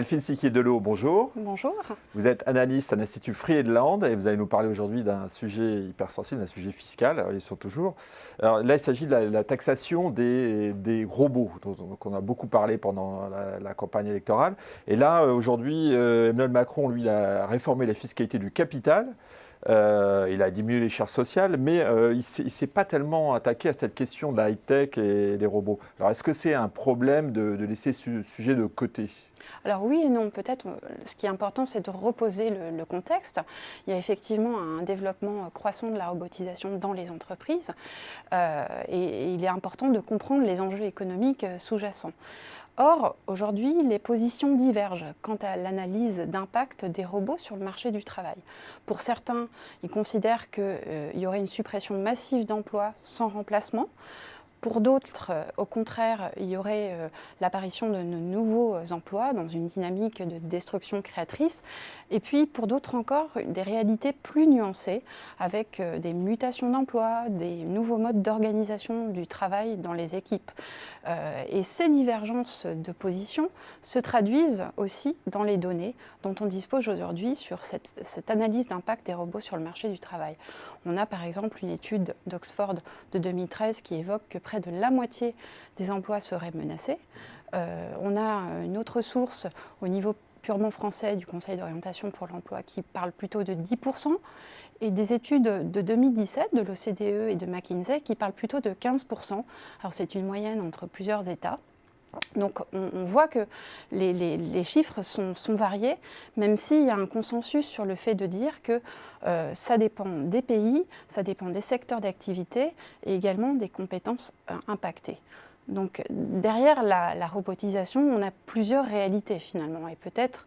Delphine Siquier-Delot, bonjour. Bonjour. Vous êtes analyste à l'Institut Friedland et vous allez nous parler aujourd'hui d'un sujet hyper sensible, d'un sujet fiscal, alors, ils sont toujours. Alors là, il s'agit de la taxation des robots, dont on a beaucoup parlé pendant la campagne électorale. Et là, aujourd'hui, Emmanuel Macron, lui, a réformé la fiscalité du capital. Il a diminué les charges sociales, mais il ne s'est pas tellement attaqué à cette question de la high-tech et des robots. Alors, est-ce que c'est un problème de laisser ce sujet de côté ? Alors oui et non, peut-être ce qui est important c'est de reposer le contexte. Il y a effectivement un développement croissant de la robotisation dans les entreprises et il est important de comprendre les enjeux économiques sous-jacents. Or, aujourd'hui, les positions divergent quant à l'analyse d'impact des robots sur le marché du travail. Pour certains, ils considèrent qu'il y aurait une suppression massive d'emplois sans remplacement. Pour d'autres, au contraire, il y aurait l'apparition de nouveaux emplois dans une dynamique de destruction créatrice. Et puis, pour d'autres encore, des réalités plus nuancées, avec des mutations d'emplois, des nouveaux modes d'organisation du travail dans les équipes. Et ces divergences de position se traduisent aussi dans les données dont on dispose aujourd'hui sur cette analyse d'impact des robots sur le marché du travail. On a par exemple une étude d'Oxford de 2013 qui évoque que près de la moitié des emplois seraient menacés. On a une autre source au niveau purement français du Conseil d'orientation pour l'emploi qui parle plutôt de 10%, et des études de 2017 de l'OCDE et de McKinsey qui parlent plutôt de 15%. Alors c'est une moyenne entre plusieurs États. Donc on voit que les chiffres sont variés, même s'il y a un consensus sur le fait de dire que ça dépend des pays, ça dépend des secteurs d'activité et également des compétences impactées. Donc derrière la robotisation, on a plusieurs réalités finalement et peut-être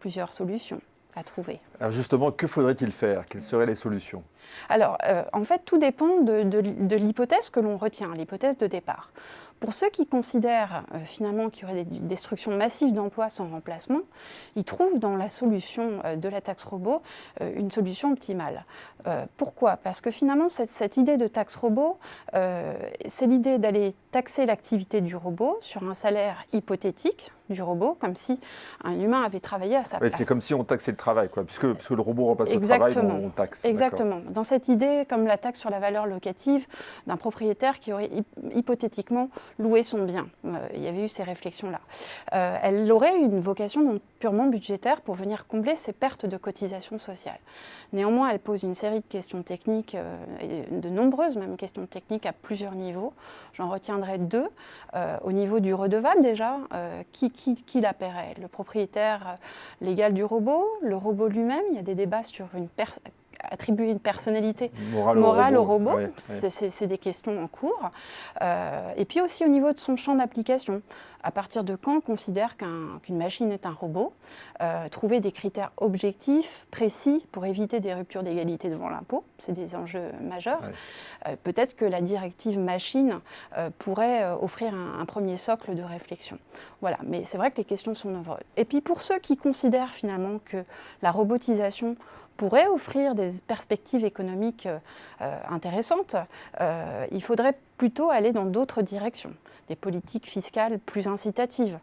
plusieurs solutions à trouver. Alors justement, que faudrait-il faire? Quelles seraient les solutions? Alors, en fait, tout dépend de l'hypothèse que l'on retient, l'hypothèse de départ. Pour ceux qui considèrent finalement qu'il y aurait des destructions massives d'emplois sans remplacement, ils trouvent dans la solution de la taxe robot une solution optimale. Pourquoi? Parce que finalement, cette idée de taxe robot, c'est l'idée d'aller taxer l'activité du robot sur un salaire hypothétique du robot, comme si un humain avait travaillé à sa place. C'est comme si on taxait le travail, quoi, puisque le robot remplace le travail, on taxe. Exactement. Dans cette idée, comme la taxe sur la valeur locative d'un propriétaire qui aurait hypothétiquement loué son bien. Il y avait eu ces réflexions-là. Elle aurait une vocation donc purement budgétaire pour venir combler ces pertes de cotisations sociales. Néanmoins, elle pose une série de questions techniques, et de nombreuses même questions techniques à plusieurs niveaux. J'en retiendrai deux. Au niveau du redevable déjà, qui la paierait? Le propriétaire légal du robot, le robot lui-même? Il y a des débats sur attribuer une personnalité morale au robot, ouais. C'est des questions en cours. Et puis aussi au niveau de son champ d'application. À partir de quand on considère qu'une machine est un robot? Trouver des critères objectifs, précis, pour éviter des ruptures d'égalité devant l'impôt, c'est des enjeux majeurs. Ouais. Peut-être que la directive machine pourrait offrir un premier socle de réflexion. Voilà, mais c'est vrai que les questions sont nombreuses. Et puis pour ceux qui considèrent finalement que la robotisation pourrait offrir des perspectives économiques intéressantes, il faudrait plutôt aller dans d'autres directions, des politiques fiscales plus incitatives.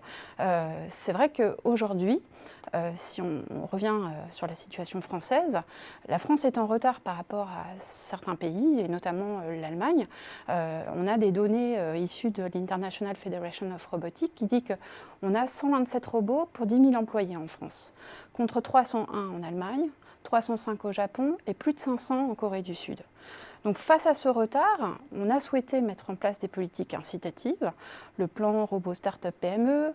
C'est vrai qu'aujourd'hui, si on revient sur la situation française, la France est en retard par rapport à certains pays, et notamment l'Allemagne. On a des données issues de l'International Federation of Robotics qui dit qu'on a 127 robots pour 10 000 employés en France, contre 301 en Allemagne, 305 au Japon et plus de 500 en Corée du Sud. Donc face à ce retard, on a souhaité mettre en place des politiques incitatives, le plan robot start-up PME,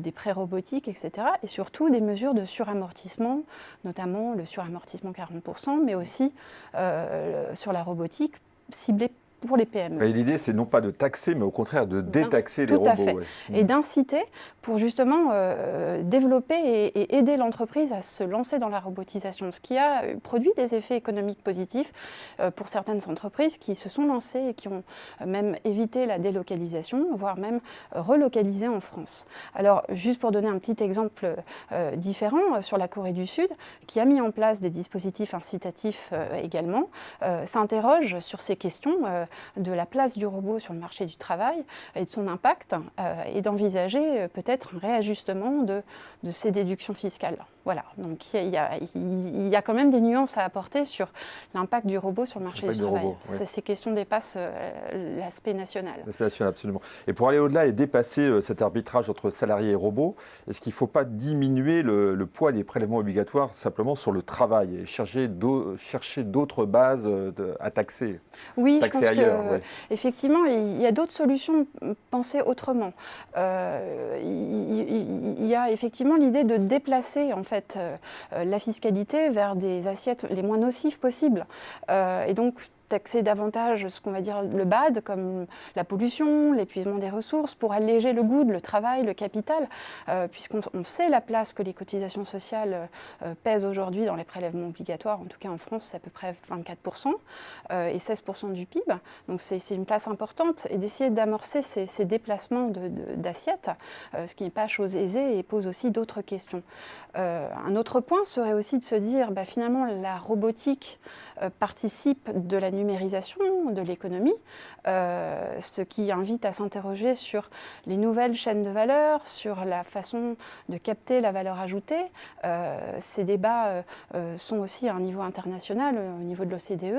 des prêts robotiques, etc. Et surtout des mesures de suramortissement, notamment le suramortissement 40%, mais aussi sur la robotique ciblée pour les PME. Et l'idée, c'est non pas de taxer, mais au contraire de détaxer les robots. Tout à fait. Ouais. Et d'inciter pour justement développer et aider l'entreprise à se lancer dans la robotisation, ce qui a produit des effets économiques positifs pour certaines entreprises qui se sont lancées et qui ont même évité la délocalisation, voire même relocalisé en France. Alors, juste pour donner un petit exemple différent, sur la Corée du Sud, qui a mis en place des dispositifs incitatifs également, s'interroge sur ces questions. de la place du robot sur le marché du travail et de son impact, et d'envisager peut-être un réajustement de ces déductions fiscales. Voilà, donc il y a quand même des nuances à apporter sur l'impact du robot sur le marché du travail. Ces questions dépassent l'aspect national. L'aspect national, absolument. Et pour aller au-delà et dépasser cet arbitrage entre salariés et robots, est-ce qu'il ne faut pas diminuer le poids des prélèvements obligatoires simplement sur le travail et chercher d'autres bases à taxer? Oui, je pense qu'effectivement, il y a d'autres solutions pensées autrement. Il y a effectivement l'idée de déplacer en fait la fiscalité vers des assiettes les moins nocives possibles. Et donc, taxer davantage ce qu'on va dire le bad, comme la pollution, l'épuisement des ressources, pour alléger le good, le travail, le capital, puisqu'on sait la place que les cotisations sociales pèsent aujourd'hui dans les prélèvements obligatoires. En tout cas en France, c'est à peu près 24% et 16% du PIB. Donc c'est une place importante, et d'essayer d'amorcer ces déplacements d'assiettes, ce qui n'est pas chose aisée et pose aussi d'autres questions. Un autre point serait aussi de se dire, finalement, la robotique participe de la numérisation de l'économie, ce qui invite à s'interroger sur les nouvelles chaînes de valeur, sur la façon de capter la valeur ajoutée. Ces débats sont aussi à un niveau international, au niveau de l'OCDE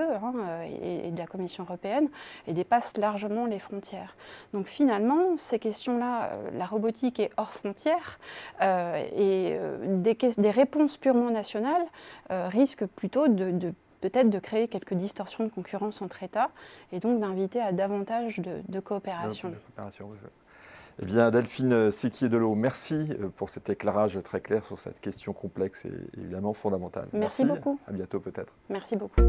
et de la Commission européenne, et dépassent largement les frontières. Donc finalement, ces questions-là, la robotique est hors frontières, et des réponses purement nationales risquent plutôt peut-être de créer quelques distorsions de concurrence entre États, et donc d'inviter à davantage de coopération. Eh bien, Delphine Séquier-Delot, merci pour cet éclairage très clair sur cette question complexe et évidemment fondamentale. Merci beaucoup. À bientôt peut-être. Merci beaucoup.